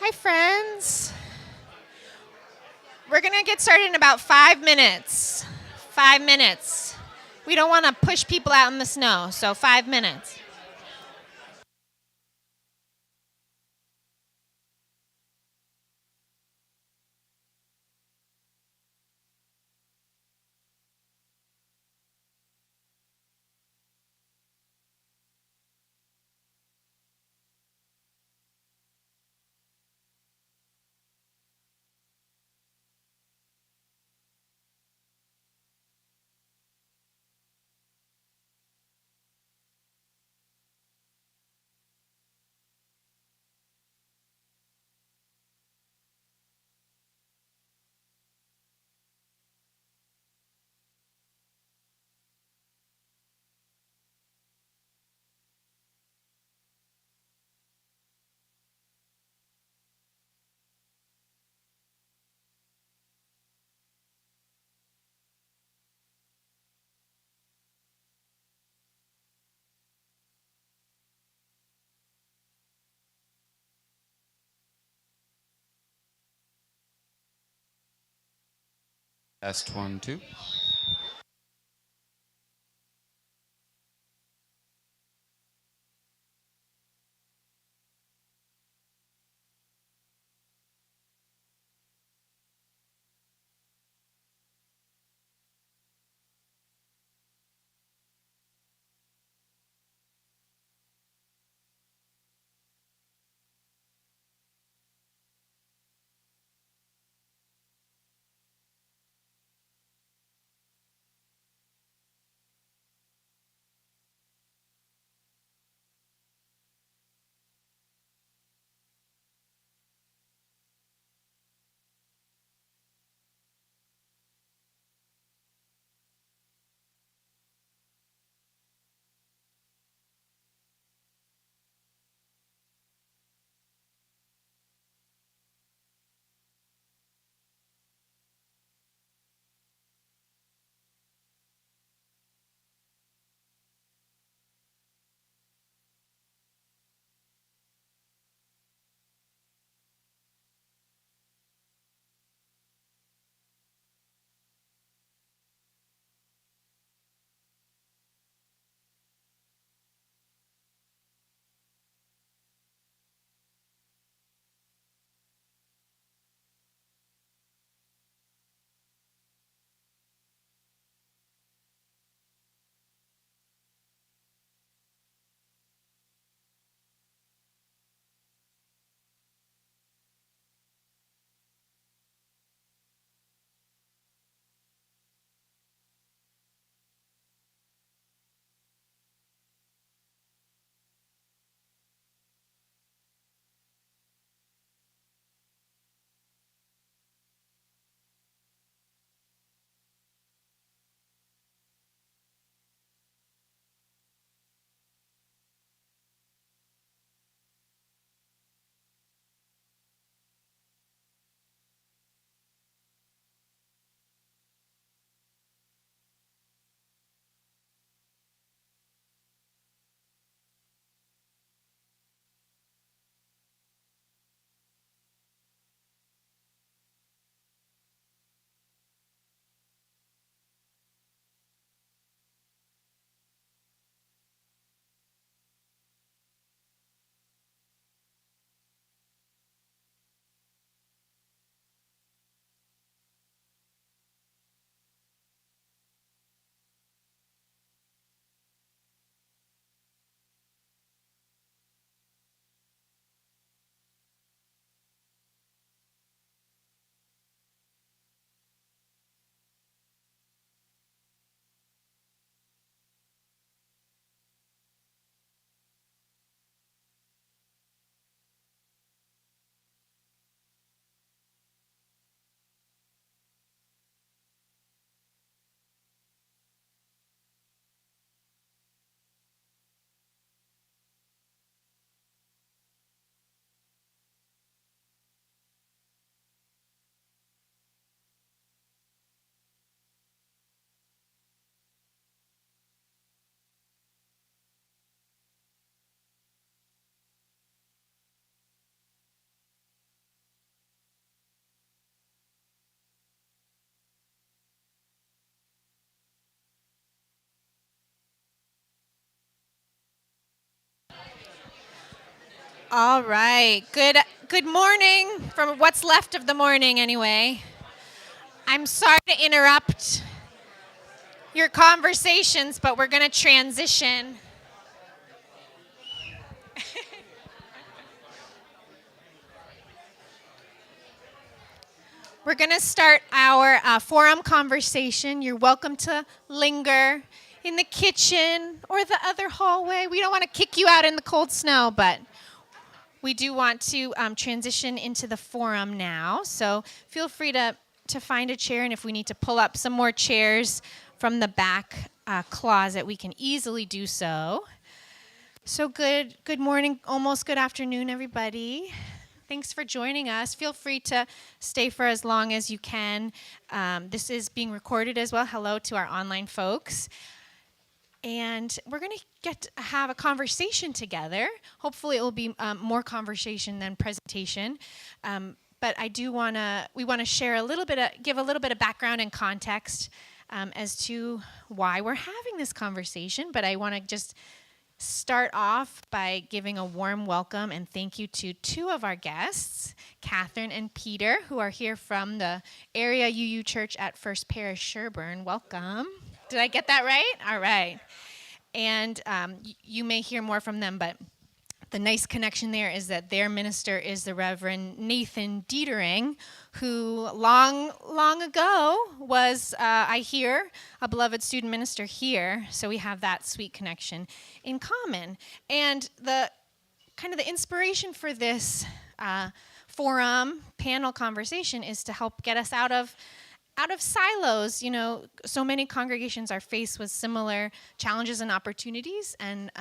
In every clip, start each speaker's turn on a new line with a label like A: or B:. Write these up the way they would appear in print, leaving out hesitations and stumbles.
A: Hi, friends. We're going to get started in about 5 minutes. 5 minutes. We don't want to push people out in the snow, so 5 minutes.
B: Test one, two.
A: All right. Good morning from what's left of the morning anyway. I'm sorry to interrupt your conversations, but we're going to transition. We're going to start our forum conversation. You're welcome to linger in the kitchen or the other hallway. We don't want to kick you out in the cold snow, but we do want to transition into the forum now. So feel free to find a chair, and if we need to pull up some more chairs from the back closet, we can easily do so. So good morning, almost good afternoon, everybody. Thanks for joining us. Feel free to stay for as long as you can. This is being recorded as well. Hello to our online folks. And we're going to have a conversation together. Hopefully it will be more conversation than presentation. But we want to share give a little bit of background and context as to why we're having this conversation. But I want to just start off by giving a warm welcome and thank you to two of our guests, Catherine and Peter, who are here from the area UU Church at First Parish Sherburne. Welcome. Did I get that right? All right. And you may hear more from them, but the nice connection there is that their minister is the Reverend Nathan Dietering, who long ago was, I hear, a beloved student minister here. So we have that sweet connection in common. And the inspiration for this forum panel conversation is to help get us out of silos. You know, so many congregations are faced with similar challenges and opportunities, and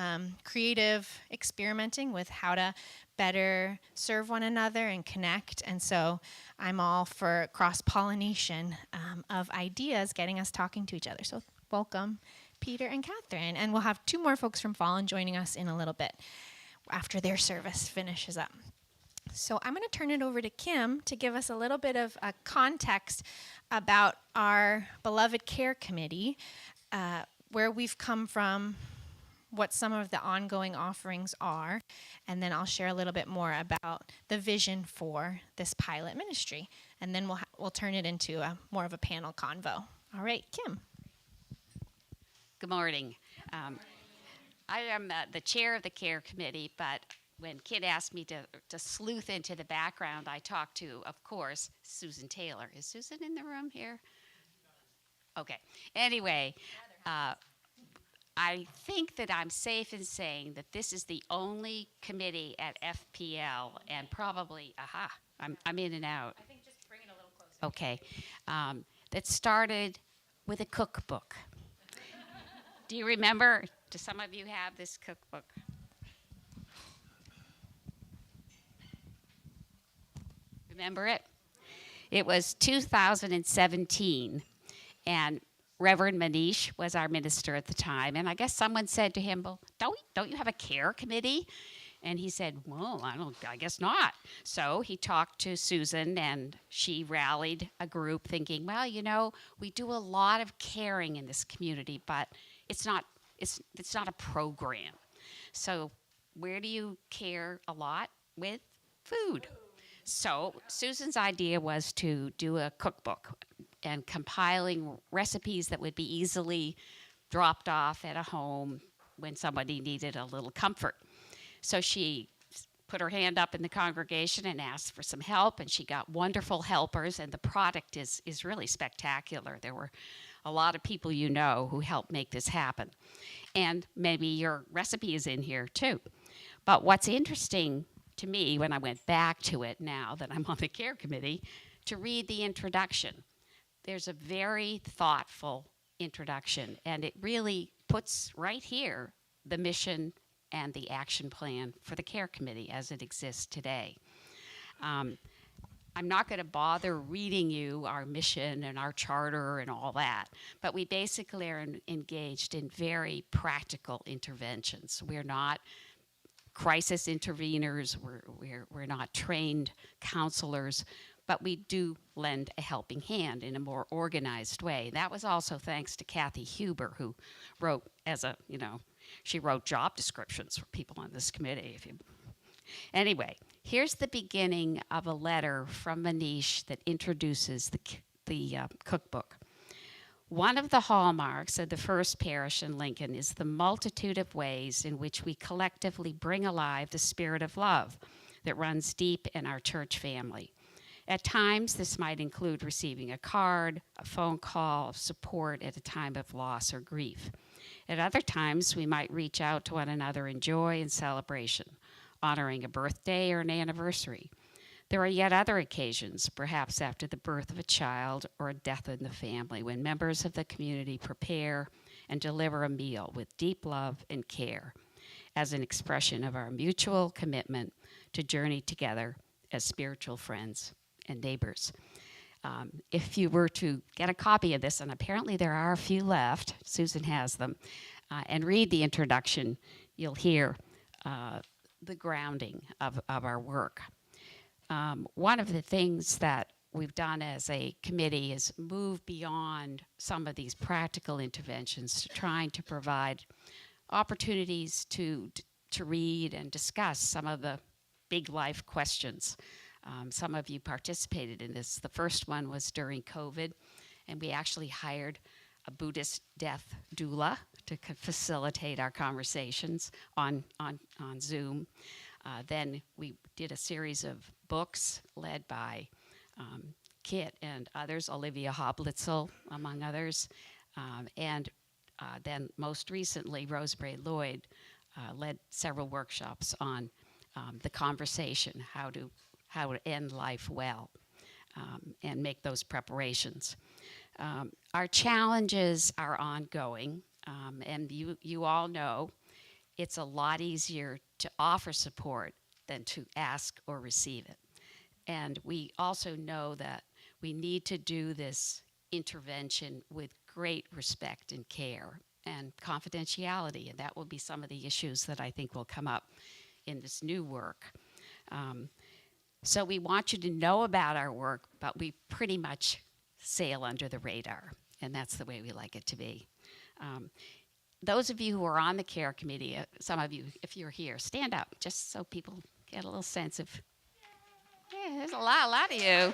A: creative experimenting with how to better serve one another and connect. And so I'm all for cross-pollination of ideas, getting us talking to each other. So welcome, Peter and Catherine. And we'll have two more folks from Fallen joining us in a little bit after their service finishes up. So I'm going to turn it over to Kim to give us a little bit of context about our beloved care committee, where we've come from, what some of the ongoing offerings are, and then I'll share a little bit more about the vision for this pilot ministry, and then we'll turn it into more of a panel convo. All right, Kim.
C: Good morning. I am the chair of the care committee, but when Kit asked me to sleuth into the background, I talked to, of course, Susan Taylor. Is Susan in the room here? Okay. Anyway, I think that I'm safe in saying that this is the only committee at FPL, and probably, I'm in and out.
A: I think just bring it a little closer.
C: Okay. That started with a cookbook. Do you remember? Do some of you have this cookbook? Remember it? It was 2017, and Reverend Manish was our minister at the time, and I guess someone said to him, well, don't you have a care committee? And he said, well, I guess not. So he talked to Susan, and she rallied a group thinking, well, you know, we do a lot of caring in this community, but it's not a program. So where do you care a lot? With food. So Susan's idea was to do a cookbook and compiling recipes that would be easily dropped off at a home when somebody needed a little comfort. So she put her hand up in the congregation and asked for some help, and she got wonderful helpers, and the product is really spectacular. There were a lot of people you know who helped make this happen. And maybe your recipe is in here too. But what's interesting to me when I went back to it now that I'm on the care committee, to read the introduction. There's a very thoughtful introduction, and it really puts right here the mission and the action plan for the care committee as it exists today. I'm not going to bother reading you our mission and our charter and all that, but we basically are engaged in very practical interventions. We're not crisis interveners, we're not trained counselors, but we do lend a helping hand in a more organized way. That was also thanks to Kathy Huber, who wrote she wrote job descriptions for people on this committee. Anyway, here's the beginning of a letter from Manish that introduces the cookbook. One of the hallmarks of the First Parish in Lincoln is the multitude of ways in which we collectively bring alive the spirit of love that runs deep in our church family. At times, this might include receiving a card, a phone call of support at a time of loss or grief. At other times, we might reach out to one another in joy and celebration, honoring a birthday or an anniversary. There are yet other occasions, perhaps after the birth of a child or a death in the family, when members of the community prepare and deliver a meal with deep love and care as an expression of our mutual commitment to journey together as spiritual friends and neighbors. If you were to get a copy of this, and apparently there are a few left, Susan has them, and read the introduction, you'll hear the grounding of our work. One of the things that we've done as a committee is move beyond some of these practical interventions to trying to provide opportunities to read and discuss some of the big life questions. Some of you participated in this. The first one was during COVID, and we actually hired a Buddhist death doula to facilitate our conversations on Zoom. Then we did a series of books led by Kit and others, Olivia Hoblitzel, among others. And then most recently, Rosemary Lloyd led several workshops on the conversation, how to end life well, and make those preparations. Our challenges are ongoing, and you all know it's a lot easier to offer support than to ask or receive it. And we also know that we need to do this intervention with great respect and care and confidentiality, and that will be some of the issues that I think will come up in this new work. So we want you to know about our work, but we pretty much sail under the radar, and that's the way we like it to be. Those of you who are on the care committee, some of you, if you're here, stand up, just so people get a little sense of, yeah, there's a lot of you.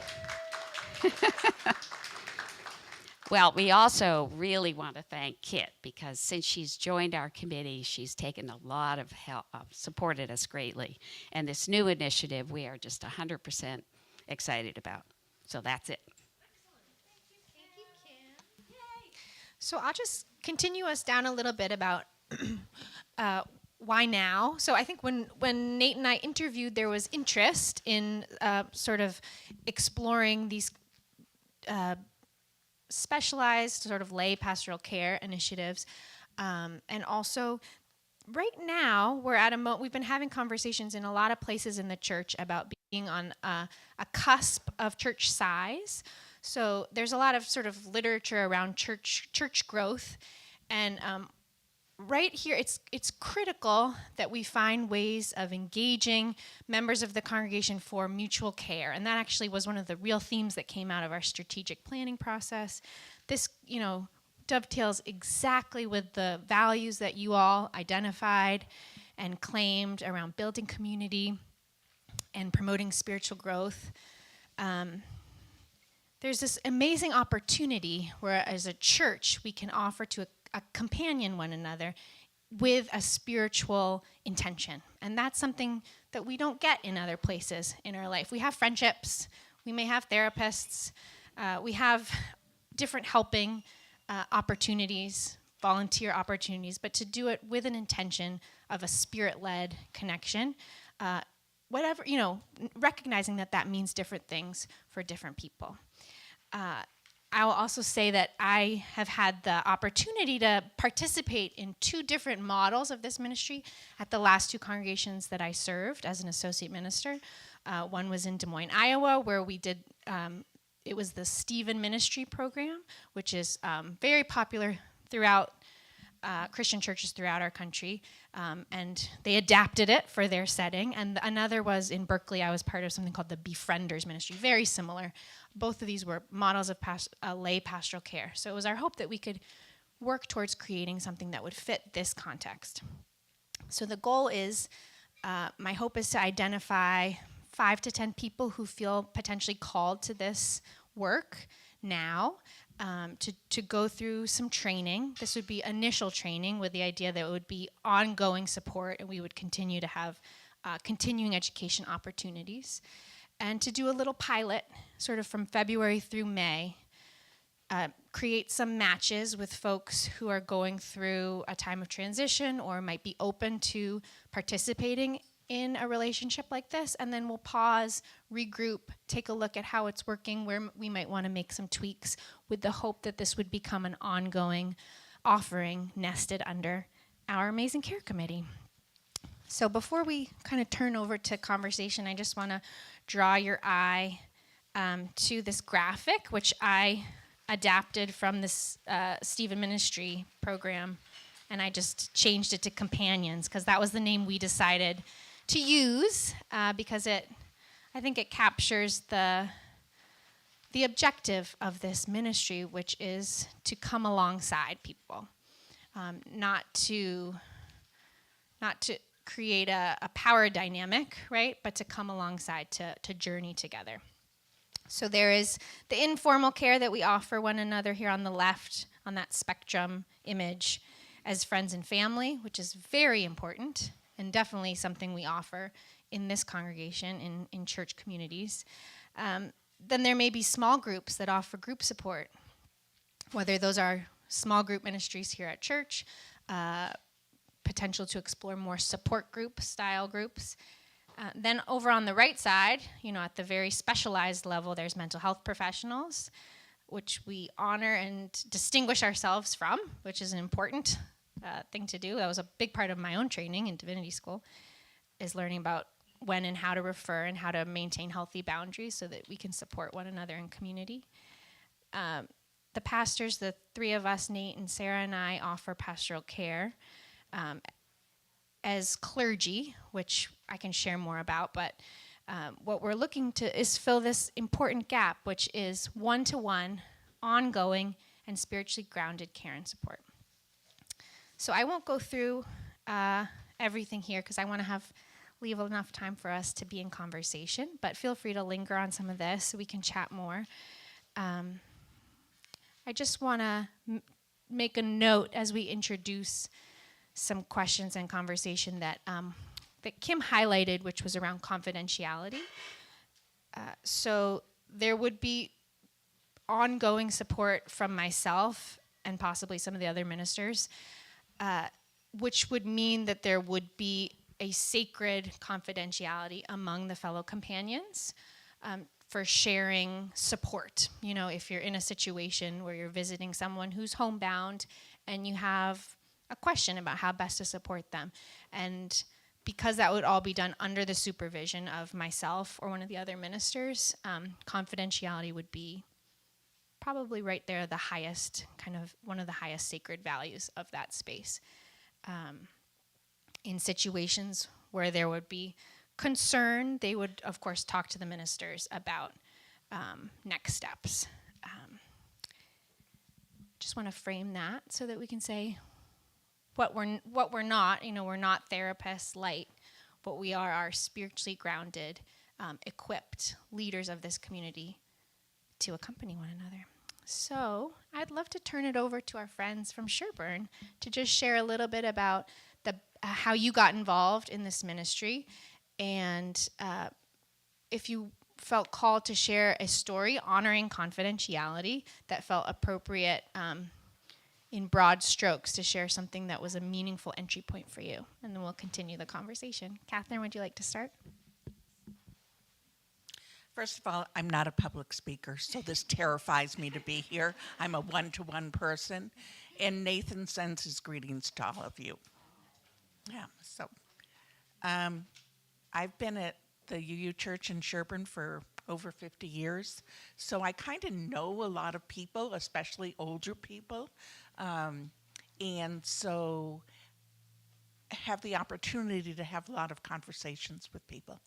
C: Well, we also really want to thank Kit, because since she's joined our committee, she's taken a lot of help, supported us greatly. And this new initiative, we are just 100% excited about. So that's it.
A: Thank you, Kim. So I'll just continue us down a little bit about why now. So I think when Nate and I interviewed, there was interest in sort of exploring these specialized sort of lay pastoral care initiatives. And also, right now, we're at we've been having conversations in a lot of places in the church about being on a cusp of church size. So there's a lot of sort of literature around church growth. And right here, it's critical that we find ways of engaging members of the congregation for mutual care. And that actually was one of the real themes that came out of our strategic planning process. This, dovetails exactly with the values that you all identified and claimed around building community and promoting spiritual growth. There's this amazing opportunity where, as a church, we can offer to a companion one another with a spiritual intention. And that's something that we don't get in other places in our life. We have friendships, we may have therapists, we have different helping opportunities, volunteer opportunities, but to do it with an intention of a spirit-led connection, whatever, recognizing that means different things for different people. I will also say that I have had the opportunity to participate in 2 different models of this ministry at the last 2 congregations that I served as an associate minister. One was in Des Moines, Iowa, where we did, it was the Stephen Ministry Program, which is very popular throughout Christian churches throughout our country, and they adapted it for their setting. And another was in Berkeley. I was part of something called the Befrienders Ministry, very similar. Both of these were models of lay pastoral care. So it was our hope that we could work towards creating something that would fit this context. So the goal is My hope is to identify 5 to 10 people who feel potentially called to this work now, to go through some training. This would be initial training with the idea that it would be ongoing support and we would continue to have continuing education opportunities. And to do a little pilot, sort of from February through May, create some matches with folks who are going through a time of transition or might be open to participating in a relationship like this, and then we'll pause, regroup, take a look at how it's working, where we might want to make some tweaks, with the hope that this would become an ongoing offering nested under our Amazing Care Committee. So before we kind of turn over to conversation, I just want to draw your eye to this graphic, which I adapted from this Stephen Ministry program, and I just changed it to Companions because that was the name we decided to use because I think it captures the objective of this ministry, which is to come alongside people, not to create a power dynamic, right? But to come alongside, to journey together. So there is the informal care that we offer one another here on the left, on that spectrum image, as friends and family, which is very important and definitely something we offer in this congregation, in church communities. Then there may be small groups that offer group support, whether those are small group ministries here at church, potential to explore more support group style groups. Then over on the right side, at the very specialized level, there's mental health professionals, which we honor and distinguish ourselves from, which is an important thing to do. That was a big part of my own training in divinity school, is learning about when and how to refer and how to maintain healthy boundaries so that we can support one another in community. The pastors, the 3 of us, Nate and Sarah and I, offer pastoral care as clergy, which I can share more about, but what we're looking to is fill this important gap, which is one-to-one, ongoing, and spiritually grounded care and support. So I won't go through everything here because I want to leave enough time for us to be in conversation, but feel free to linger on some of this so we can chat more. I just want to make a note as we introduce some questions and conversation that Kim highlighted, which was around confidentiality. So there would be ongoing support from myself and possibly some of the other ministers, which would mean that there would be a sacred confidentiality among the fellow companions for sharing support. If you're in a situation where you're visiting someone who's homebound and you have a question about how best to support them. And because that would all be done under the supervision of myself or one of the other ministers, confidentiality would be probably right there, the highest, kind of one of the highest sacred values of that space. In situations where there would be concern, they would, of course, talk to the ministers about next steps. Just want to frame that so that we can say what we're not. We're not therapists light. What we are spiritually grounded, equipped leaders of this community to accompany one another. So I'd love to turn it over to our friends from Sherburne to just share a little bit about how you got involved in this ministry, and if you felt called to share a story honoring confidentiality that felt appropriate in broad strokes to share something that was a meaningful entry point for you. And then we'll continue the conversation. Catherine, would you like to start?
D: First of all, I'm not a public speaker, so this terrifies me to be here. I'm a one-to-one person, and Nathan sends his greetings to all of you. Yeah, so I've been at the UU Church in Sherburne for over 50 years, so I kind of know a lot of people, especially older people, and so have the opportunity to have a lot of conversations with people,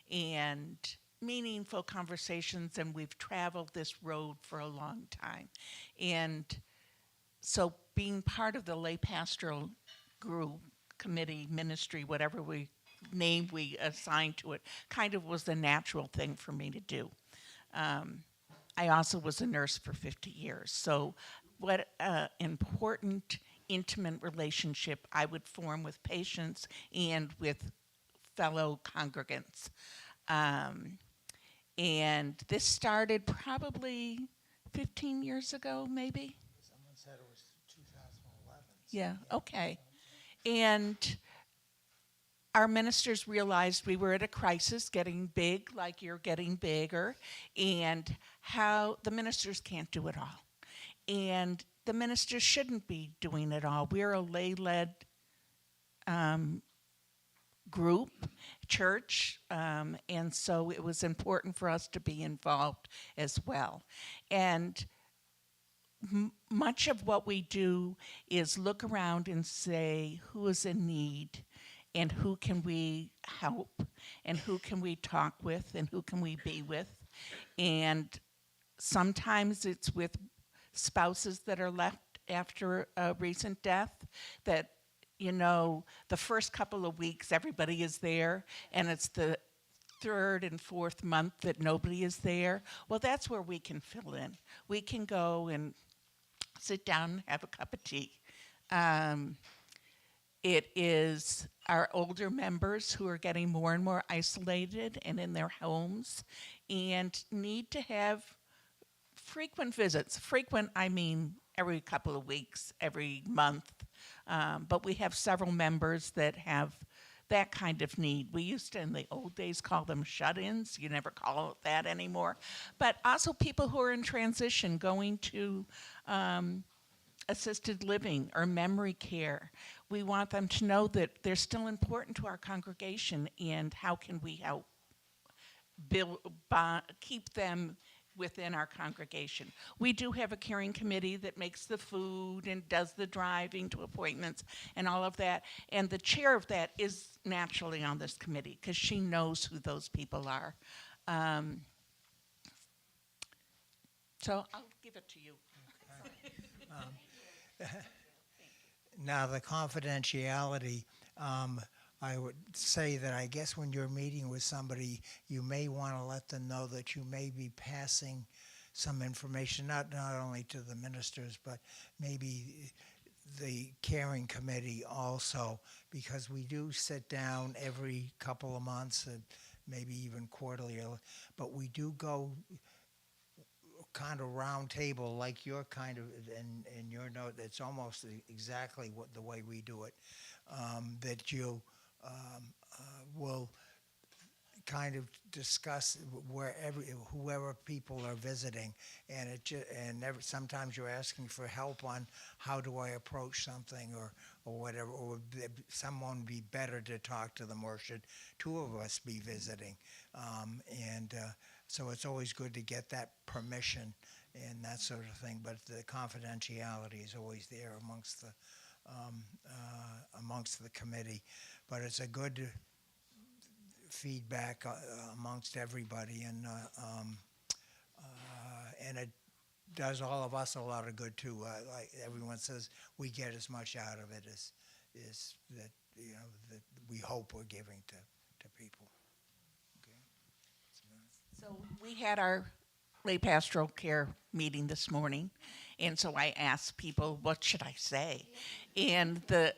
D: and meaningful conversations, and we've traveled this road for a long time. And so being part of the lay pastoral group, committee, ministry, whatever we name we assigned to it kind of was the natural thing for me to do. I also was a nurse for 50 years. So what important, intimate relationship I would form with patients and with fellow congregants. And this started probably 15 years ago, maybe?
E: Someone said it was 2011.
D: Yeah, okay. And our ministers realized we were at a crisis, getting big like you're getting bigger, and how the ministers can't do it all. And the ministers shouldn't be doing it all. We're a lay-led group, church, and so it was important for us to be involved as well. And much of what we do is look around and say, who is in need? And who can we help? And who can we talk with? And who can we be with? And sometimes it's with spouses that are left after a recent death that, you know, the first couple of weeks everybody is there, and it's the third and fourth month that nobody is there. Well, that's where we can fill in. We can go and sit down and have a cup of tea. It is our older members who are getting more and more isolated and in their homes and need to have frequent visits. Frequent, I mean every couple of weeks, every month. But we have several members that have that kind of need. We used to, in the old days, call them shut-ins. You never call it that anymore. But also people who are in transition, going to assisted living or memory care. We want them to know that they're still important to our congregation, and how can we help keep them within our congregation. We do have a caring committee that makes the food and does the driving to appointments and all of that. And the chair of that is naturally on this committee because she knows who those people are. So I'll give it to you.
E: Now, the confidentiality, I would say that I guess when you're meeting with somebody, you may want to let them know that you may be passing some information, not only to the ministers, but maybe the caring committee also, because we do sit down every couple of months and maybe even quarterly, but we do go kind of round table like your kind of, in your note, it's almost exactly the way we do it, that you will kind of discuss whoever people are visiting, and sometimes you're asking for help on how do I approach something or whatever, or would someone be better to talk to them, or should two of us be visiting, so it's always good to get that permission and that sort of thing. But the confidentiality is always there amongst the committee. But it's a good feedback amongst everybody, and it does all of us a lot of good too. Like everyone says, we get as much out of it as that that we hope we're giving to people.
D: So we had our lay pastoral care meeting this morning, and so I asked people, what should I say? And the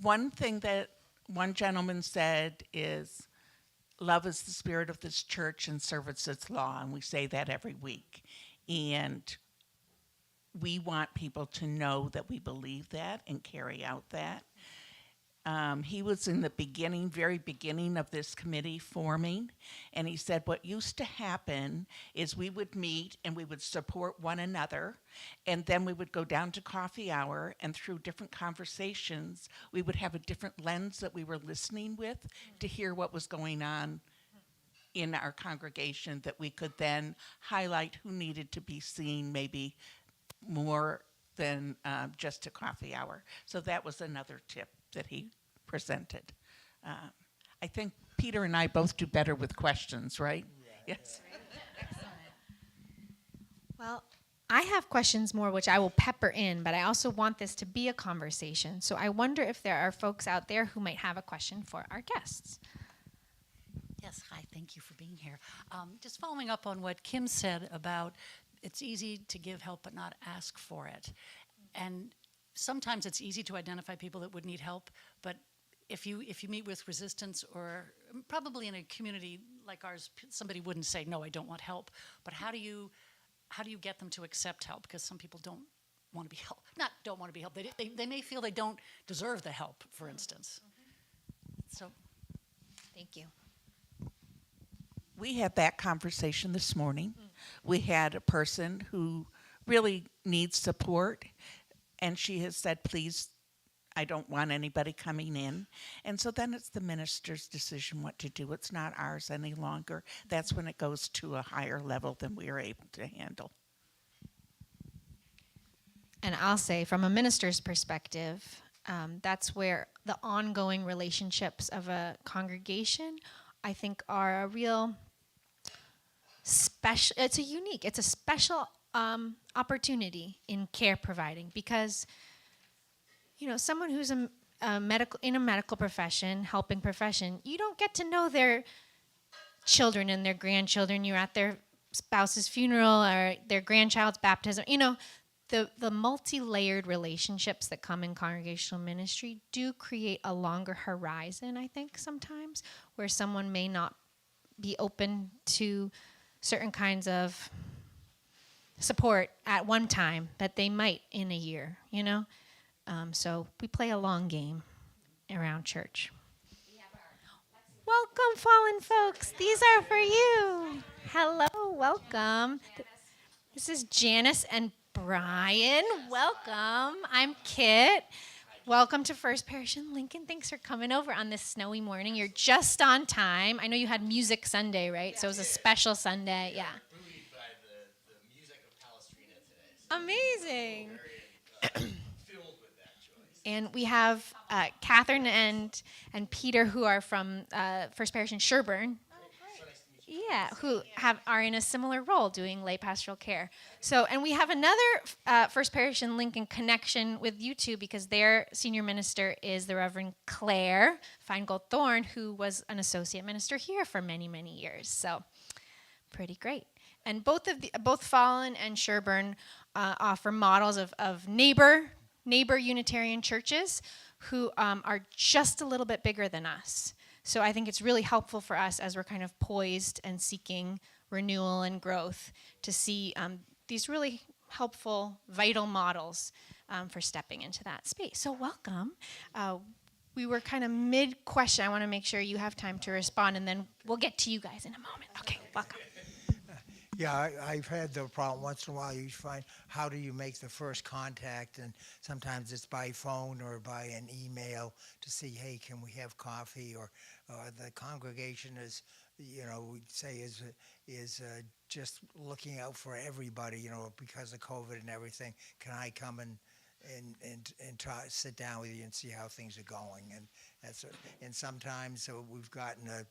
D: one thing that one gentleman said is, love is the spirit of this church and service its law, and we say that every week. And we want people to know that we believe that and carry out that. He was in the very beginning of this committee forming, and he said what used to happen is we would meet and we would support one another, and then we would go down to coffee hour, and through different conversations, we would have a different lens that we were listening with to hear what was going on in our congregation, that we could then highlight who needed to be seen maybe more than just a coffee hour. So that was another tip that he presented. I think Peter and I both do better with questions, right? Yeah. Yes.
A: Well, I have questions more which I will pepper in, but I also want this to be a conversation. So I wonder if there are folks out there who might have a question for our guests.
F: Yes, hi, thank you for being here. Just following up on what Kim said about it's easy to give help but not ask for it. And sometimes it's easy to identify people that would need help, but if you meet with resistance, or probably in a community like ours, somebody wouldn't say, no, I don't want help. But how do you get them to accept help? Because some people don't want to be helped. Not don't want to be helped. They may feel they don't deserve the help, for instance. So
A: Thank you.
D: We had that conversation this morning. We had a person who really needs support, and she has said, please, I don't want anybody coming in. And so then it's the minister's decision what to do. It's not ours any longer. That's when it goes to a higher level than we are able to handle.
A: And I'll say, from a minister's perspective, that's where the ongoing relationships of a congregation, I think, are a real special. It's a special opportunity in care providing, because someone who's in a medical profession, helping profession, you don't get to know their children and their grandchildren. You're at their spouse's funeral or their grandchild's baptism. The multi-layered relationships that come in congregational ministry do create a longer horizon, I think, sometimes, where someone may not be open to certain kinds of support at one time that they might in a year, So we play a long game around church. Welcome, fallen folks. These are for you. Hello, welcome. This is Janice and Brian. Welcome. I'm Kit. Welcome to First Parish in Lincoln. Thanks for coming over on this snowy morning. You're just on time. I know you had Music Sunday, right? So it was a special Sunday. Yeah.
G: Buoyed by the music of Palestrina today.
A: Amazing.
G: Filled with that joy.
A: And we have Catherine and Peter, who are from First Parish in Sherburne. Yeah, who are in a similar role doing lay pastoral care. So, and we have another First Parish in Lincoln connection with you two, because their senior minister is the Reverend Claire Feingold Thorne, who was an associate minister here for many, many years. So, pretty great. And both Fallen and Sherburne offer models of neighbor Unitarian churches who are just a little bit bigger than us. So I think it's really helpful for us as we're kind of poised and seeking renewal and growth to see these really helpful, vital models for stepping into that space. So welcome. We were kind of mid-question. I want to make sure you have time to respond, and then we'll get to you guys in a moment. Okay, welcome.
E: Yeah, I've had the problem once in a while. You find, how do you make the first contact? And sometimes it's by phone or by an email to see, hey, can we have coffee? Or the congregation is, we'd say is just looking out for everybody, because of COVID and everything. Can I come and try sit down with you and see how things are going? And and sometimes we've gotten a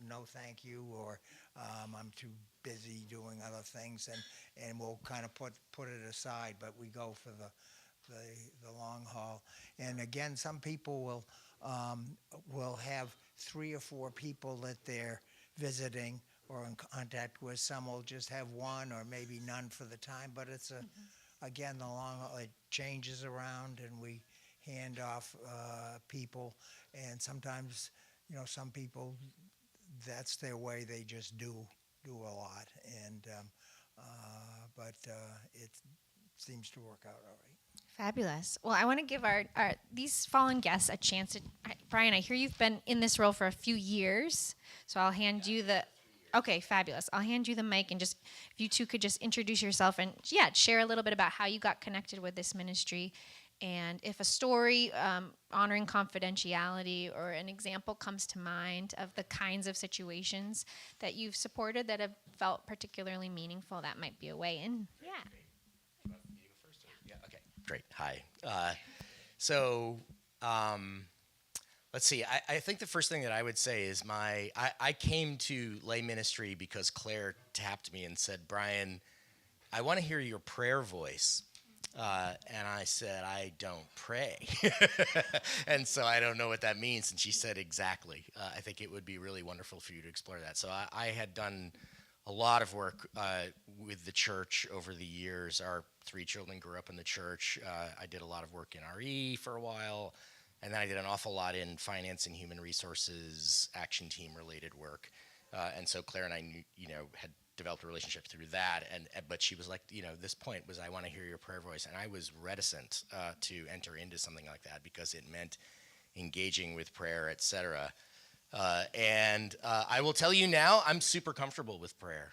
E: no thank you, or I'm too busy doing other things, and we'll kind of put it aside, but we go for the long haul. And again, some people will have 3 or 4 people that they're visiting or in contact with. Some will just have one or maybe none for the time, but it's again, the long haul, it changes around, and we hand off people, and sometimes, some people, that's their way. They just do a lot, and but it seems to work out all right.
A: Fabulous. Well, I want to give our these fallen guests a chance to. Brian, I hear you've been in this role for a few years, so I'll hand you the. Okay, fabulous. I'll hand you the mic, and just if you two could just introduce yourself and share a little bit about how you got connected with this ministry, and if a story honoring confidentiality or an example comes to mind of the kinds of situations that you've supported that have felt particularly meaningful, that might be a way in. Yeah.
G: Yeah, okay, great. Hi. Let's see. I think the first thing that I would say is I came to lay ministry because Claire tapped me and said, Brian, I want to hear your prayer voice. And I said, I don't pray. And so I don't know what that means. And she said, exactly. I think it would be really wonderful for you to explore that. So I had done a lot of work with the church over the years. Our 3 children grew up in the church. I did a lot of work in RE for a while. And then I did an awful lot in finance and human resources, action team related work. And so Claire and I had developed a relationship through that, but she was like, this point was, I want to hear your prayer voice, and I was reticent to enter into something like that because it meant engaging with prayer, etc. And I will tell you now, I'm super comfortable with prayer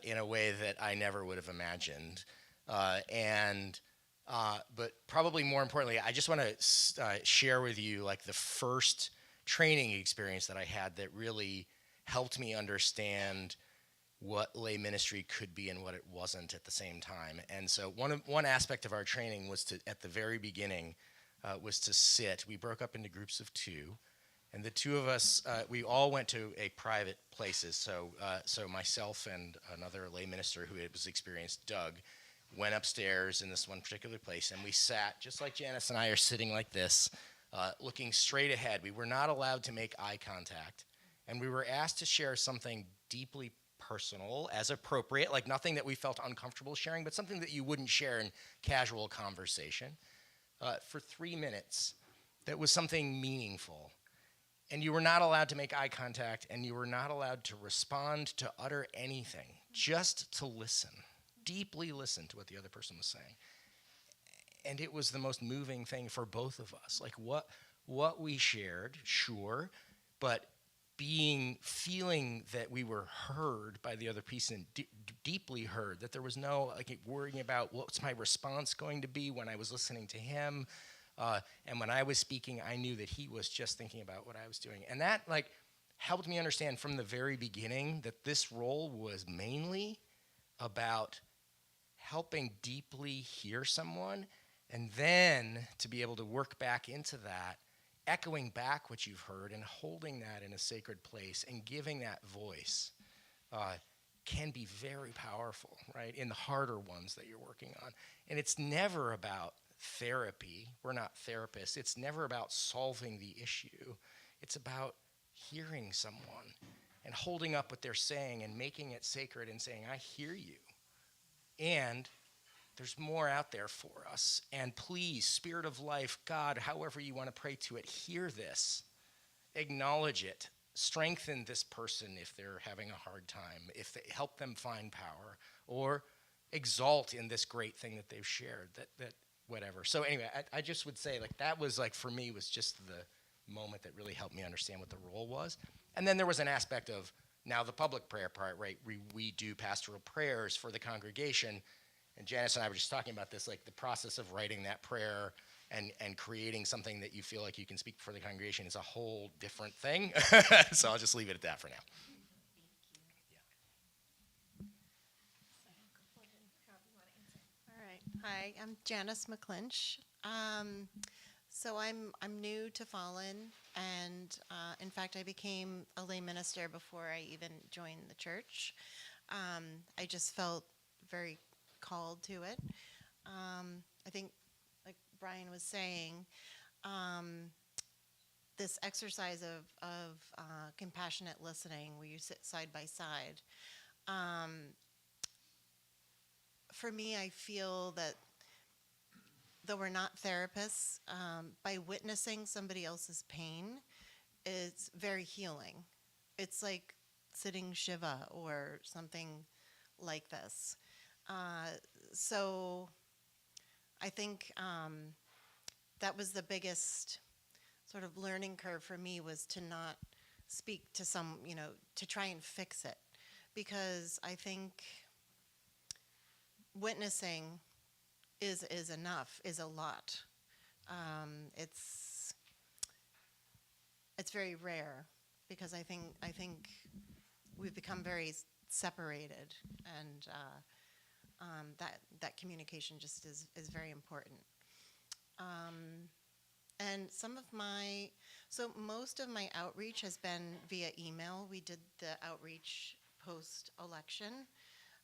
G: in a way that I never would have imagined. But probably more importantly, I just want to share with you like the first training experience that I had that really helped me understand what lay ministry could be and what it wasn't at the same time. And so one aspect of our training was to, at the very beginning, was to sit. We broke up into groups of 2, and the 2 of us, we all went to a private places. So myself and another lay minister who was experienced, Doug, went upstairs in this one particular place, and we sat just like Janice and I are sitting like this, looking straight ahead. We were not allowed to make eye contact, and we were asked to share something deeply personal as appropriate, like nothing that we felt uncomfortable sharing, but something that you wouldn't share in casual conversation, for 3 minutes. That was something meaningful. And you were not allowed to make eye contact, and you were not allowed to respond, to utter anything, just to listen, deeply listen to what the other person was saying. And it was the most moving thing for both of us. Like what we shared, sure, but feeling that we were heard by the other person, deeply heard, that there was no like worrying about what's my response going to be when I was listening to him. And when I was speaking, I knew that he was just thinking about what I was doing. And that like helped me understand from the very beginning that this role was mainly about helping deeply hear someone, and then to be able to work back into that, echoing back what you've heard and holding that in a sacred place and giving that voice can be very powerful, right, in the harder ones that you're working on. And it's never about therapy. We're not therapists. It's never about solving the issue. It's about hearing someone and holding up what they're saying and making it sacred and saying, I hear you. And there's more out there for us. And please, Spirit of Life, God, however you want to pray to it, hear this. Acknowledge it. Strengthen this person if they're having a hard time. Help them find power. Or exalt in this great thing that they've shared. That whatever. So anyway, I just would say like that was like for me was just the moment that really helped me understand what the role was. And then there was an aspect of now the public prayer part, right? We do pastoral prayers for the congregation. And Janice and I were just talking about this, like the process of writing that prayer and creating something that you feel like you can speak for the congregation is a whole different thing. So I'll just leave it at that for now.
H: All right. Hi, I'm Janice McClinch. So I'm new to Fallen, and in fact, I became a lay minister before I even joined the church. I just felt very called to it. I think, like Brian was saying, this exercise of compassionate listening, where you sit side by side. For me, I feel that though we're not therapists, by witnessing somebody else's pain, it's very healing. It's like sitting Shiva or something like this. So I think that was the biggest sort of learning curve for me, was to not speak to to try and fix it. Because I think witnessing is enough, is a lot. It's very rare, because I think we've become very separated, and that communication just is very important. And most of my outreach has been via email. We did the outreach post-election.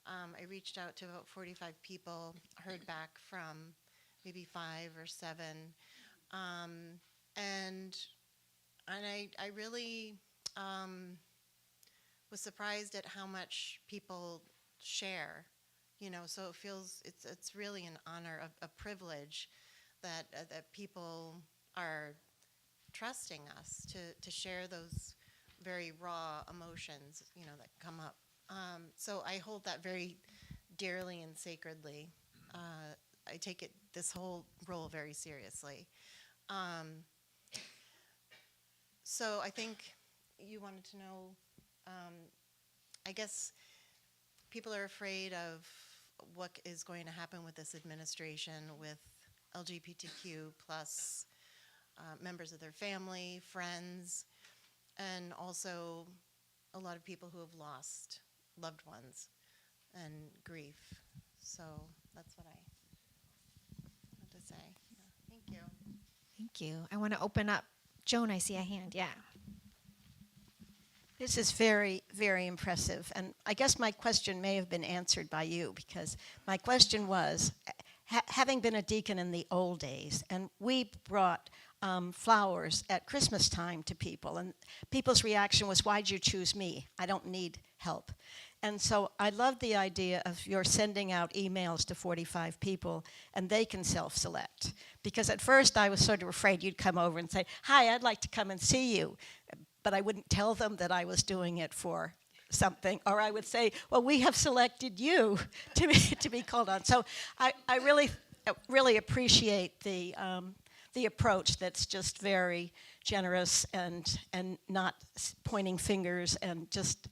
H: I reached out to about 45 people, heard back from maybe 5 or 7. And I really was surprised at how much people share, so it feels it's really an honor, a privilege that that people are trusting us to share those very raw emotions, that come up. So I hold that very dearly and sacredly. I take this whole role very seriously. So I think you wanted to know, I guess people are afraid of what is going to happen with this administration with LGBTQ plus members of their family, friends, and also a lot of people who have lost loved ones and grief. So that's what I have to say. Yeah. Thank you.
A: Thank you. I want to open up. Joan, I see a hand. Yeah.
I: This is very, very impressive. And I guess my question may have been answered by you, because my question was, having been a deacon in the old days, and we brought flowers at Christmas time to people, and people's reaction was, why'd you choose me? I don't need help. And so I love the idea of you're sending out emails to 45 people and they can self-select. Because at first I was sort of afraid you'd come over and say, hi, I'd like to come and see you. But I wouldn't tell them that I was doing it for something. Or I would say, well, we have selected you to be called on. So I really appreciate the approach that's just very generous and not pointing fingers and just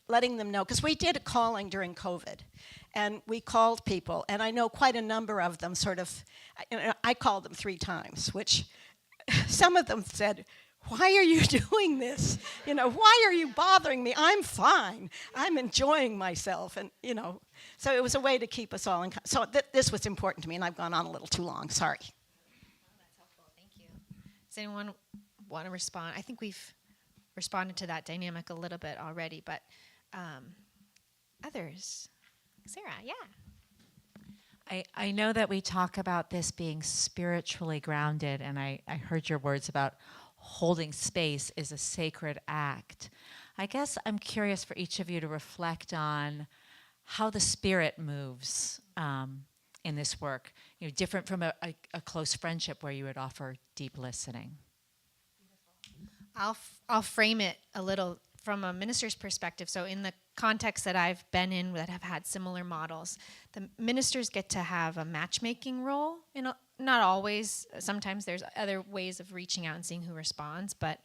I: letting them know. Because we did a calling during COVID, and we called people, and I know quite a number of them I called them 3 times, which some of them said, why are you doing this? Why are you bothering me? I'm fine. I'm enjoying myself. And, so it was a way to keep us all in. So this was important to me, and I've gone on a little too long. Sorry.
A: Oh, that's helpful. Thank you. Does anyone want to respond? I think we've responded to that dynamic a little bit already, but others. Sarah, yeah.
J: I know that we talk about this being spiritually grounded, and I heard your words about holding space is a sacred act. I guess I'm curious for each of you to reflect on how the Spirit moves in this work, different from a close friendship where you would offer deep listening.
A: I'll frame it a little from a minister's perspective. So in the context that I've been in that have had similar models, the ministers get to have a matchmaking role. Not always. Sometimes there's other ways of reaching out and seeing who responds, but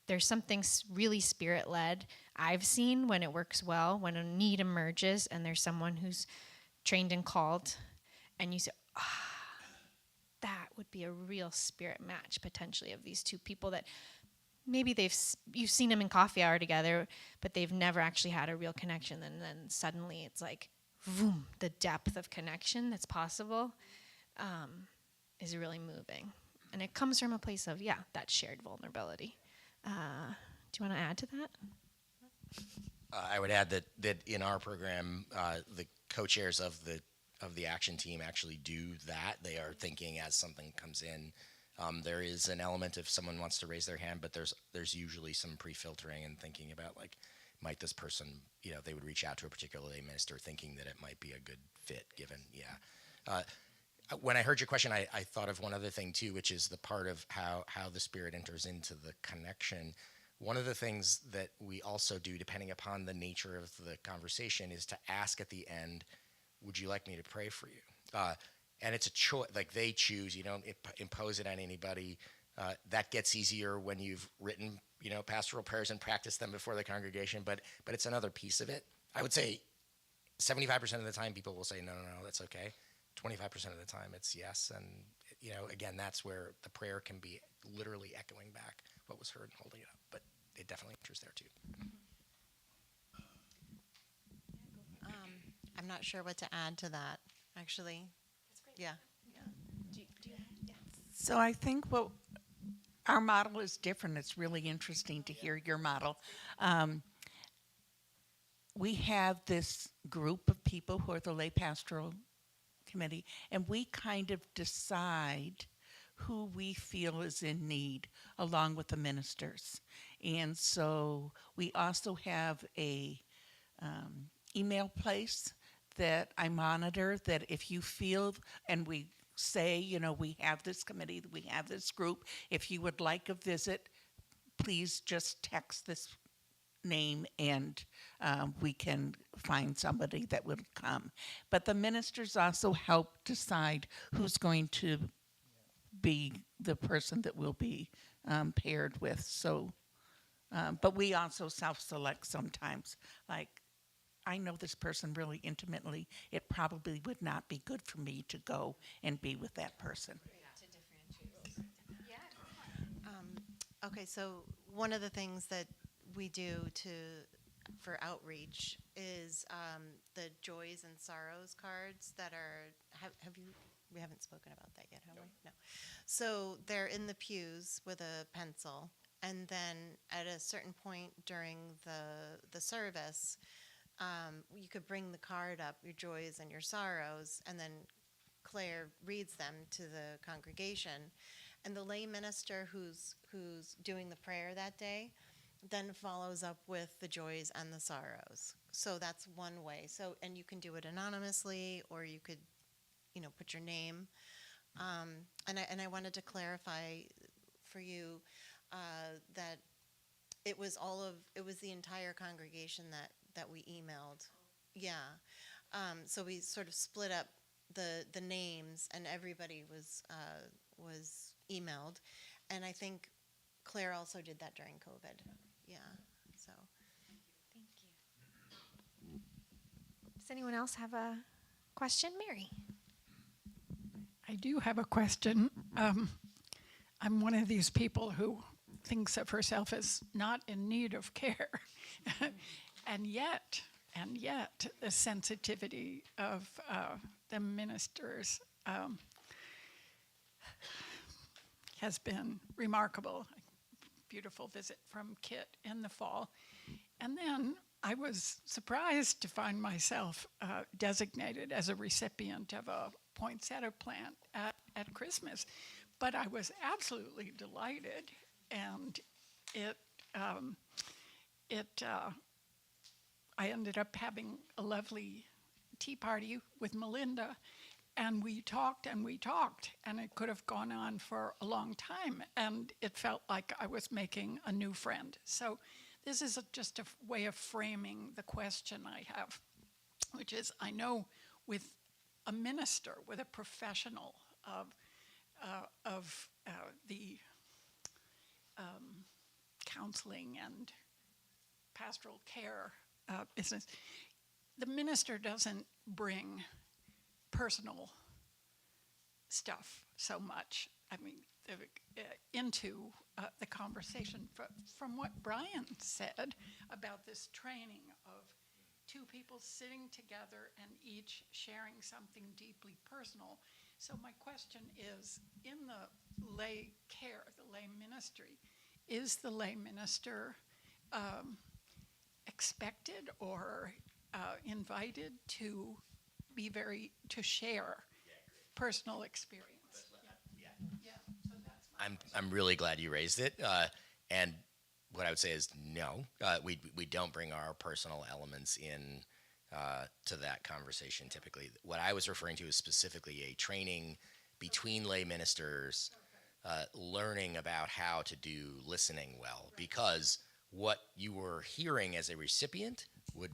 A: there's something really Spirit-led I've seen when it works well, when a need emerges and there's someone who's trained and called, and you say, that would be a real Spirit match potentially of these two people that maybe you've seen them in coffee hour together, but they've never actually had a real connection. And then suddenly it's like, boom, the depth of connection that's possible is really moving. And it comes from a place of, that shared vulnerability. Do you want to add to that?
G: I would add that in our program, the co-chairs of the action team actually do that. They are thinking as something comes in. There is an element if someone wants to raise their hand, but there's usually some pre-filtering and thinking about, like, might this person, they would reach out to a particular lay minister thinking that it might be a good fit given, when I heard your question, I thought of one other thing too, which is the part of how the Spirit enters into the connection. One of the things that we also do, depending upon the nature of the conversation, is to ask at the end, would you like me to pray for you? And it's a choice, like they choose, you don't impose it on anybody. That gets easier when you've written, pastoral prayers and practiced them before the congregation, but it's another piece of it. I would say 75% of the time people will say, no, that's okay. 25% of the time it's yes. And, again, that's where the prayer can be literally echoing back what was heard and holding it up. But it definitely enters there too.
H: I'm not sure what to add to that, actually. Yeah.
D: So I think our model is different. It's really interesting to hear your model. We have this group of people who are the lay pastoral committee, and we kind of decide who we feel is in need along with the ministers. And so we also have a email place that I monitor, that if you feel, and we say, you know, we have this committee, we have this group, if you would like a visit, please just text this name and we can find somebody that will come. But the ministers also help decide who's going to be the person that will be paired with. So, but we also self-select sometimes. Like, I know this person really intimately. It probably would not be good for me to go and be with that person.
H: Okay, so one of the things that we do for outreach is the joys and sorrows cards that are, have you, we haven't spoken about that yet, have we? No. So they're in the pews with a pencil, and then at a certain point during the service, you could bring the card up, your joys and your sorrows, and then Claire reads them to the congregation. And the lay minister who's doing the prayer that day then follows up with the joys and the sorrows. So that's one way. So, and you can do it anonymously, or you could, you know, put your name. And I wanted to clarify for you that it was the entire congregation that we emailed. Yeah. So we sort of split up the names, and everybody was emailed, and I think Claire also did that during COVID. Yeah. So.
A: Thank you. Does anyone else have a question, Mary?
K: I do have a question. I'm one of these people who thinks of herself as not in need of care, and yet, the sensitivity of the ministers has been remarkable. Beautiful visit from Kit in the fall. And then I was surprised to find myself designated as a recipient of a poinsettia plant at Christmas. But I was absolutely delighted, and I ended up having a lovely tea party with Melinda, and we talked, and it could have gone on for a long time, and it felt like I was making a new friend. So this is just a way of framing the question I have, which is, I know with a minister, with a professional of the counseling and pastoral care business, the minister doesn't bring personal stuff so much. I mean, into the conversation. From what Brian said about this training of two people sitting together and each sharing something deeply personal. So my question is, in the lay care, the lay ministry, is the lay minister expected or invited to share personal experience?
G: I'm really glad you raised it. And what I would say is no, we don't bring our personal elements in to that conversation typically. What I was referring to is specifically a training between lay ministers, learning about how to do listening well, because what you were hearing as a recipient would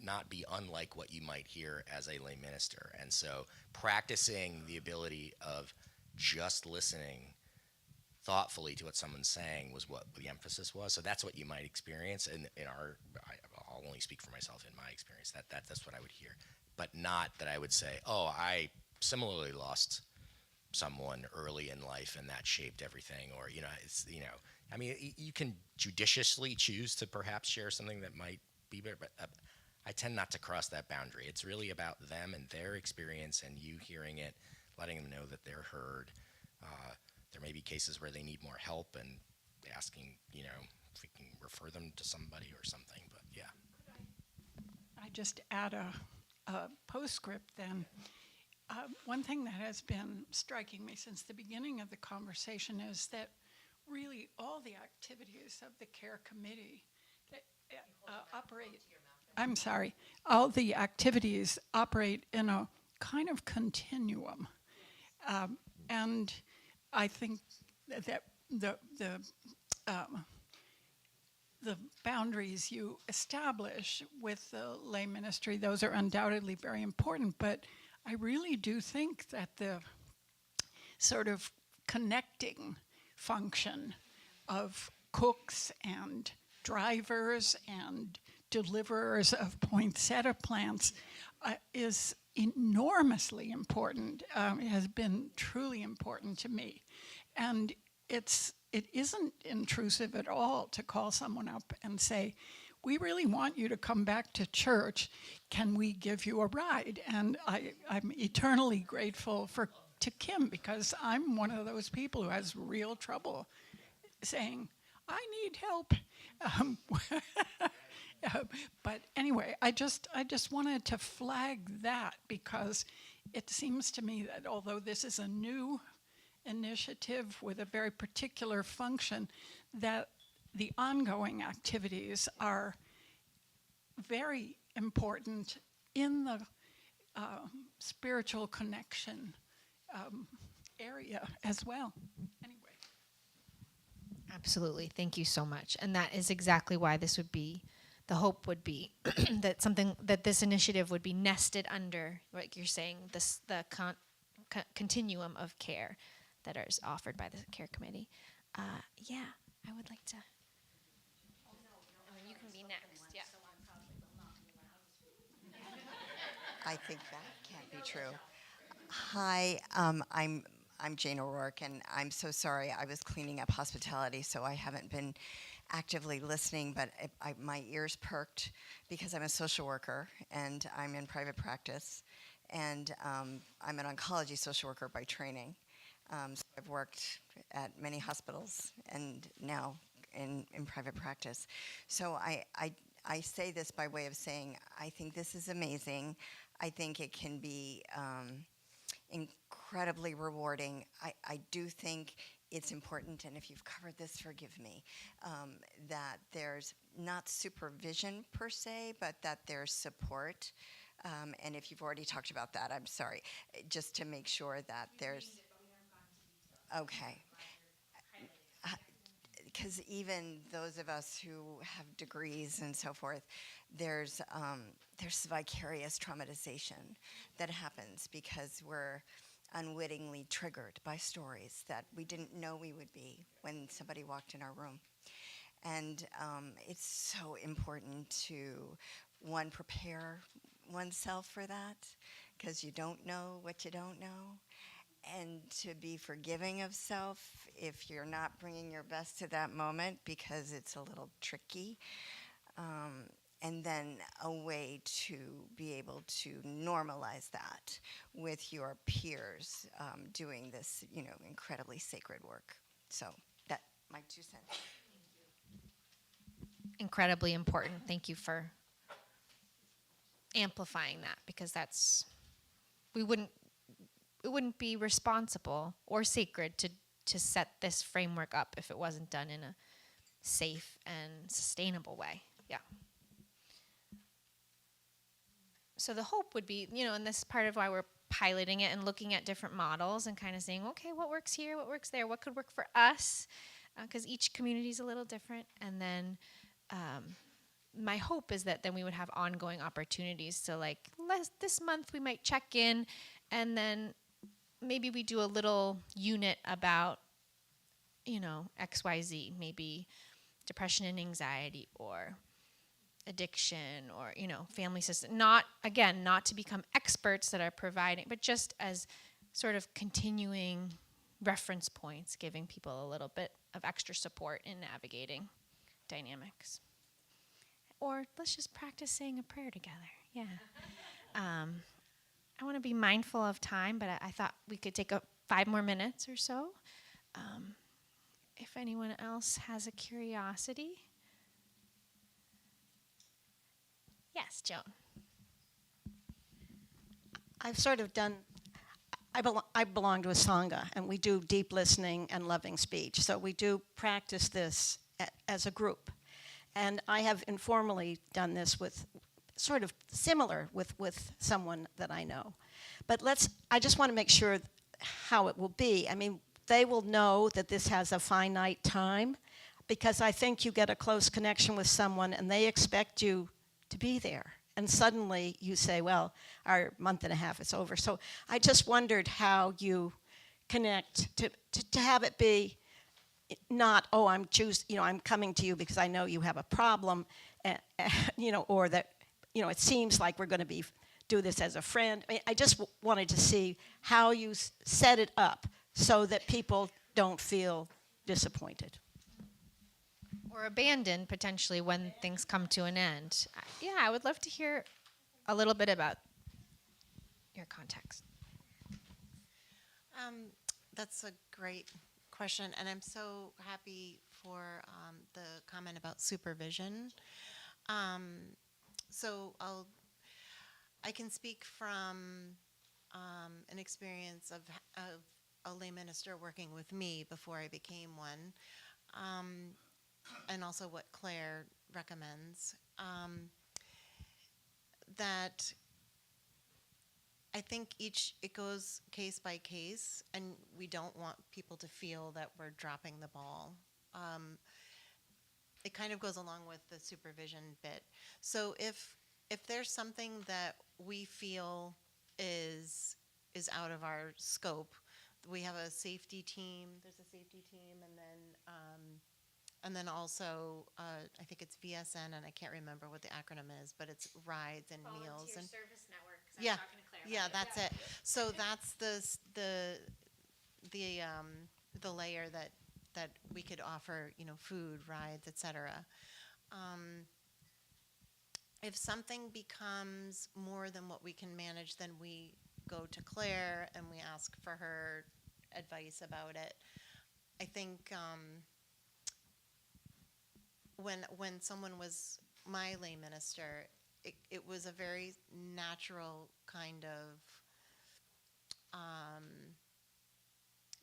G: not be unlike what you might hear as a lay minister. And so practicing the ability of just listening thoughtfully to what someone's saying was what the emphasis was. So that's what you might experience I'll only speak for myself in my experience. That's what I would hear, but not that I would say, oh, I similarly lost someone early in life and that shaped everything, or, I mean, you can judiciously choose to perhaps share something that might be better, but I tend not to cross that boundary. It's really about them and their experience and you hearing it, letting them know that they're heard. There may be cases where they need more help and asking, if we can refer them to somebody or something, but yeah.
K: I just add a postscript then. One thing that has been striking me since the beginning of the conversation is that really all the activities of the care committee that operate, I'm sorry, all the activities operate in a kind of continuum. And I think that the boundaries you establish with the lay ministry, those are undoubtedly very important, but I really do think that the sort of connecting function of cooks and drivers and deliverers of poinsettia plants is enormously important. It has been truly important to me. And it isn't intrusive at all to call someone up and say, we really want you to come back to church. Can we give you a ride? And I'm eternally grateful to Kim, because I'm one of those people who has real trouble saying, I need help. But anyway, I just wanted to flag that, because it seems to me that although this is a new initiative with a very particular function, that the ongoing activities are very important in the spiritual connection area as well. Anyway.
A: Absolutely. Thank you so much. And that is exactly why this would be, the hope would be that this initiative would be nested under, like you're saying, the continuum of care that is offered by the care committee. Yeah, I would like to. Oh, no, you can be next. Yeah.
L: I think that can't be true. Hi, I'm Jane O'Rourke, and I'm so sorry. I was cleaning up hospitality, so I haven't been actively listening, but my ears perked because I'm a social worker and I'm in private practice, and I'm an oncology social worker by training. So I've worked at many hospitals and now in private practice. So I say this by way of saying I think this is amazing. I think it can be incredibly rewarding. I do think it's important, and if you've covered this, forgive me, that there's not supervision per se, but that there's support. And if you've already talked about that, I'm sorry, just to make sure that there's... Okay. Because even those of us who have degrees and so forth, there's vicarious traumatization that happens because we're unwittingly triggered by stories that we didn't know we would be when somebody walked in our room. And it's so important to, one, prepare oneself for that, because you don't know what you don't know, and to be forgiving of self if you're not bringing your best to that moment, because it's a little tricky. And then a way to be able to normalize that with your peers doing this, incredibly sacred work. So that, my 2 cents.
A: Incredibly important. Thank you for amplifying that, because it wouldn't be responsible or sacred to set this framework up if it wasn't done in a safe and sustainable way. Yeah. So the hope would be, and this is part of why we're piloting it and looking at different models and kind of saying, okay, what works here, what works there, what could work for us, because each community is a little different. And then my hope is that then we would have ongoing opportunities. So this month we might check in, and then maybe we do a little unit about, XYZ, maybe depression and anxiety, or addiction, or family system. Not to become experts that are providing, but just as sort of continuing reference points, giving people a little bit of extra support in navigating dynamics. Or let's just practice saying a prayer together. Yeah. I want to be mindful of time, but I thought we could take 5 more minutes or so. If anyone else has a curiosity. Yes, Joan.
I: I've sort of done I belong to a Sangha, and we do deep listening and loving speech. So we do practice this as a group. And I have informally done this with sort of similar with someone that I know. But I just want to make sure how it will be. I mean, they will know that this has a finite time, because I think you get a close connection with someone and they expect you to be there. And suddenly you say, well, our month and a half is over. So I just wondered how you connect to have it be not, oh, I'm coming to you because I know you have a problem, or that, it seems like we're going to do this as a friend. I mean, I just wanted to see how you set it up so that people don't feel disappointed.
A: Or abandoned, potentially, when things come to an end. Yeah, I would love to hear a little bit about your context.
H: That's a great question, and I'm so happy for the comment about supervision. So I can speak from an experience of a lay minister working with me before I became one. And also what Claire recommends, that I think it goes case by case, and we don't want people to feel that we're dropping the ball. It kind of goes along with the supervision bit. So if there's something that we feel is out of our scope, we have a safety team. There's a safety team, and then also, I think it's VSN, and I can't remember what the acronym is, but it's rides and meals and
A: Service Network.
H: yeah, yeah, that's it. So that's the layer that we could offer, food, rides, etc. If something becomes more than what we can manage, then we go to Claire and we ask for her advice about it. I think. When someone was my lay minister, it was a very natural kind of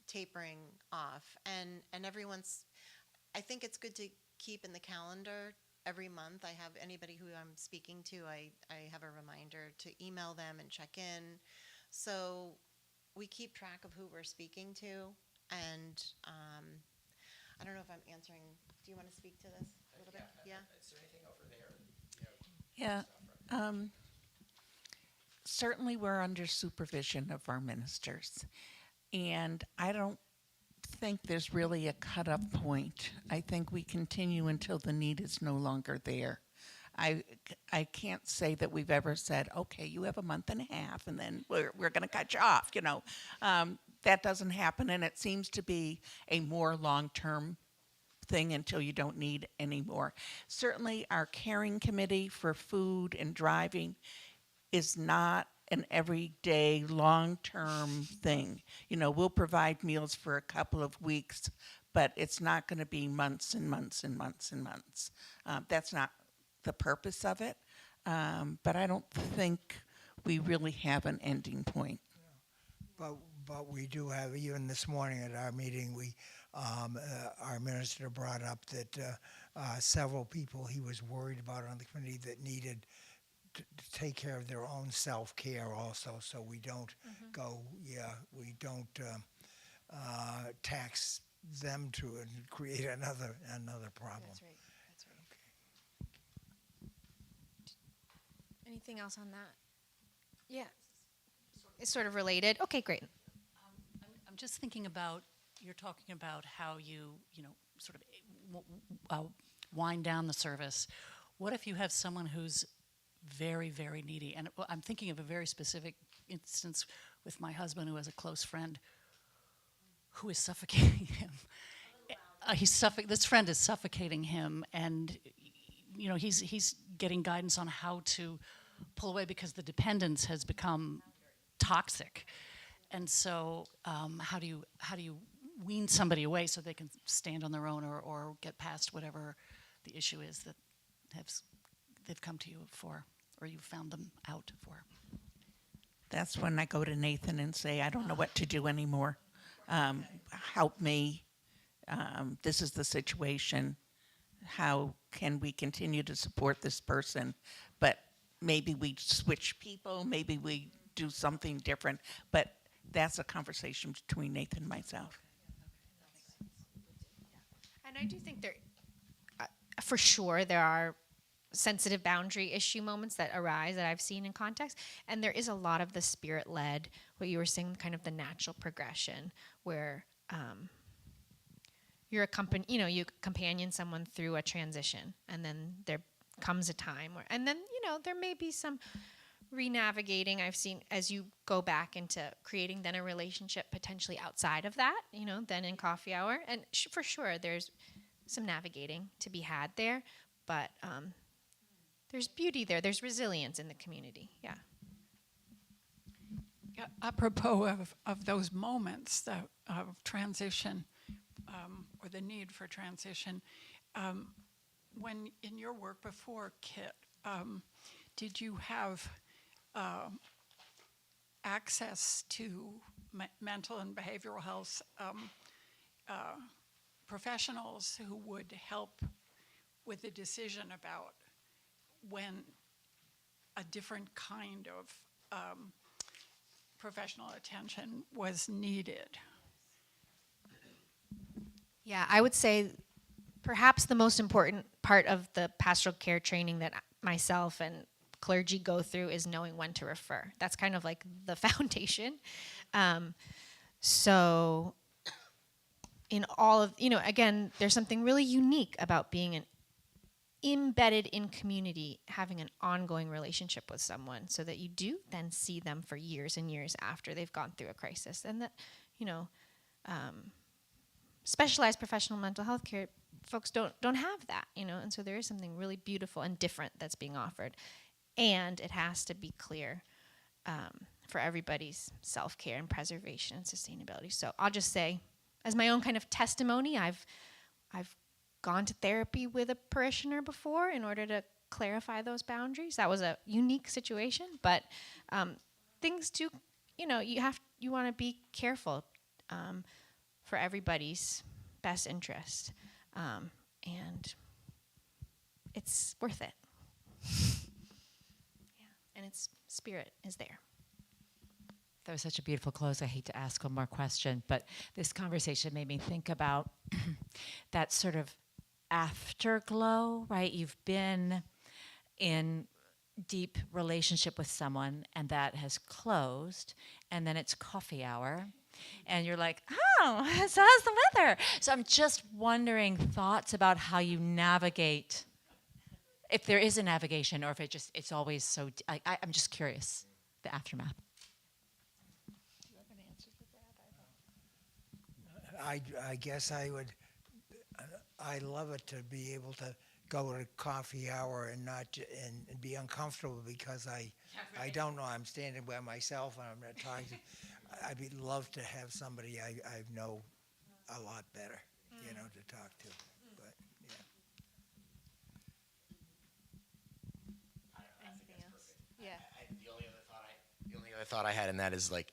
H: tapering off, and everyone's. I think it's good to keep in the calendar every month. I have anybody who I'm speaking to. I have a reminder to email them and check in, so we keep track of who we're speaking to, and. I don't know if I'm answering. Do you want to speak to this a little bit? Yeah.
G: Is there anything over there?
D: Yeah. Certainly we're under supervision of our ministers. And I don't think there's really a cut-off point. I think we continue until the need is no longer there. I can't say that we've ever said, okay, you have a month and a half, and then we're going to cut you off, That doesn't happen, and it seems to be a more long-term thing until you don't need any more. Certainly, our caring committee for food and driving is not an everyday, long-term thing. We'll provide meals for a couple of weeks, but it's not going to be months and months and months and months. That's not the purpose of it, but I don't think we really have an ending point.
E: But we do have, even this morning at our meeting, our minister brought up that several people he was worried about on the committee that needed to take care of their own self-care also, so we don't we don't tax them to create another problem.
A: That's right. That's right. Anything else on that? Yeah. It's sort of related. Okay, great.
F: I'm just thinking about, you're talking about how you sort of wind down the service. What if you have someone who's very, very needy? And I'm thinking of a very specific instance with my husband, who has a close friend who is suffocating him. This friend is suffocating him, and he's getting guidance on how to pull away because the dependence has become toxic. And so how do you wean somebody away so they can stand on their own or get past whatever the issue is that they've come to you for, or you found them out for?
D: that's when I go to Nathan and say, I don't know what to do anymore. Help me. This is the situation. How can we continue to support this person? But maybe we switch people, maybe we do something different. But that's a conversation between Nathan and myself.
A: And I do think for sure, there are sensitive boundary issue moments that arise that I've seen in context. And there is a lot of the spirit-led, what you were saying, kind of the natural progression where you companion someone through a transition. And then there comes a time where, and then, there may be some re-navigating I've seen as you go back into creating then a relationship potentially outside of that, then in coffee hour. And for sure, there's some navigating to be had there, but there's beauty there. There's resilience in the community. Yeah.
K: Apropos of those moments of transition or the need for transition, when in your work before, Kit, did you have access to mental and behavioral health professionals who would help with the decision about when a different kind of professional attention was needed?
A: Yeah, I would say perhaps the most important part of the pastoral care training that myself and clergy go through is knowing when to refer. That's kind of like the foundation. So in all of, again, there's something really unique about being embedded in community, having an ongoing relationship with someone so that you do then see them for years and years after they've gone through a crisis. And that, specialized professional mental health care folks don't have that, and so there is something really beautiful and different that's being offered. And it has to be clear for everybody's self-care and preservation and sustainability. So I'll just say, as my own kind of testimony, I've gone to therapy with a parishioner before in order to clarify those boundaries. That was a unique situation, but things do, you want to be careful for everybody's best interest, and it's worth it. And its spirit is there.
J: That was such a beautiful close. I hate to ask one more question, but this conversation made me think about that sort of afterglow, right? You've been in deep relationship with someone and that has closed, and then it's coffee hour and you're like, oh, so how's the weather? So I'm just wondering thoughts about how you navigate, if there is a navigation or if it's always so, I'm just curious, the aftermath.
E: I guess I would. I love it to be able to go to coffee hour and not and be uncomfortable because I don't know. I'm standing by myself and I'm not talking to. I'd love to have somebody I know a lot better, to talk to. But yeah.
A: Anything else? Yeah.
G: The only other thought I had in that is like,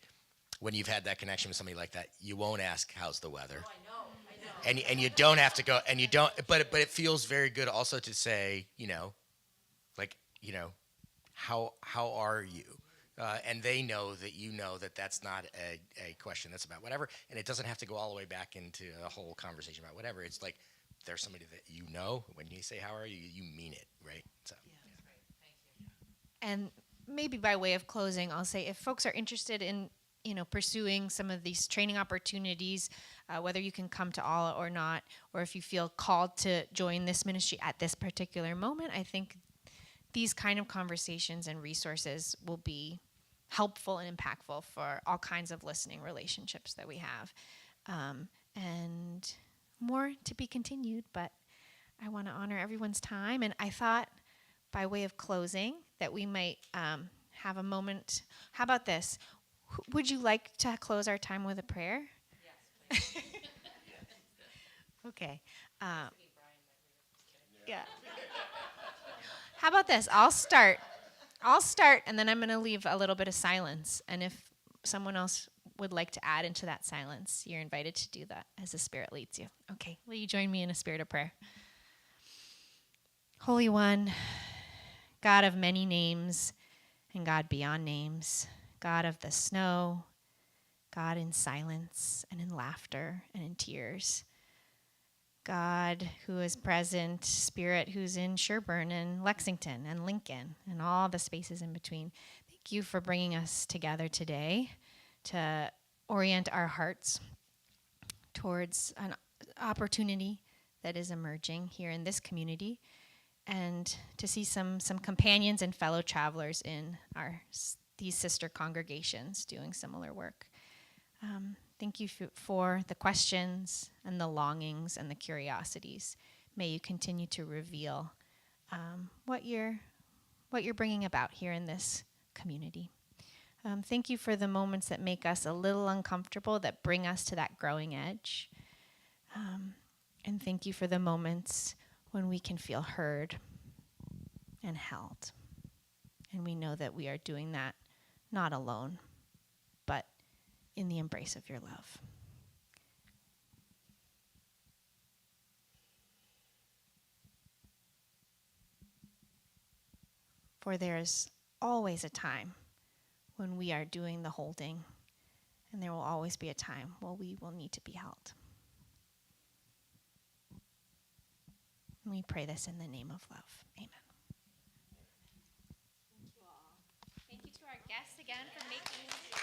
G: when you've had that connection with somebody like that, you won't ask, how's the weather? Oh, I know. And you don't have to go, and you don't, but it feels very good also to say, how are you? And they know that that's not a question that's about whatever, and it doesn't have to go all the way back into a whole conversation about whatever. It's like, there's somebody that when you say, how are you, you mean it, right? So.
A: And maybe by way of closing, I'll say if folks are interested in pursuing some of these training opportunities, whether you can come to all or not, or if you feel called to join this ministry at this particular moment, I think these kind of conversations and resources will be helpful and impactful for all kinds of listening relationships that we have. And more to be continued, but I want to honor everyone's time. And I thought, by way of closing, that we might have a moment. How about this? Would you like to close our time with a prayer? Yes, please. Okay. Yeah. How about this? I'll start. I'll start, and then I'm going to leave a little bit of silence. And if someone else would like to add into that silence, you're invited to do that as the Spirit leads you. Okay, will you join me in a spirit of prayer? Holy One, God of many names and God beyond names, God of the snow, God in silence and in laughter and in tears, God who is present, Spirit who's in Sherburne and Lexington and Lincoln and all the spaces in between. Thank you for bringing us together today to orient our hearts towards an opportunity that is emerging here in this community, and to see some companions and fellow travelers in these sister congregations doing similar work. Thank you for the questions and the longings and the curiosities. May you continue to reveal what you're bringing about here in this community. Thank you for the moments that make us a little uncomfortable, that bring us to that growing edge. And thank you for the moments when we can feel heard and held. And we know that we are doing that not alone, but in the embrace of your love. For there is always a time when we are doing the holding, and there will always be a time when we will need to be held. And we pray this in the name of love. Amen. Thank you all. Thank you to our guests again for making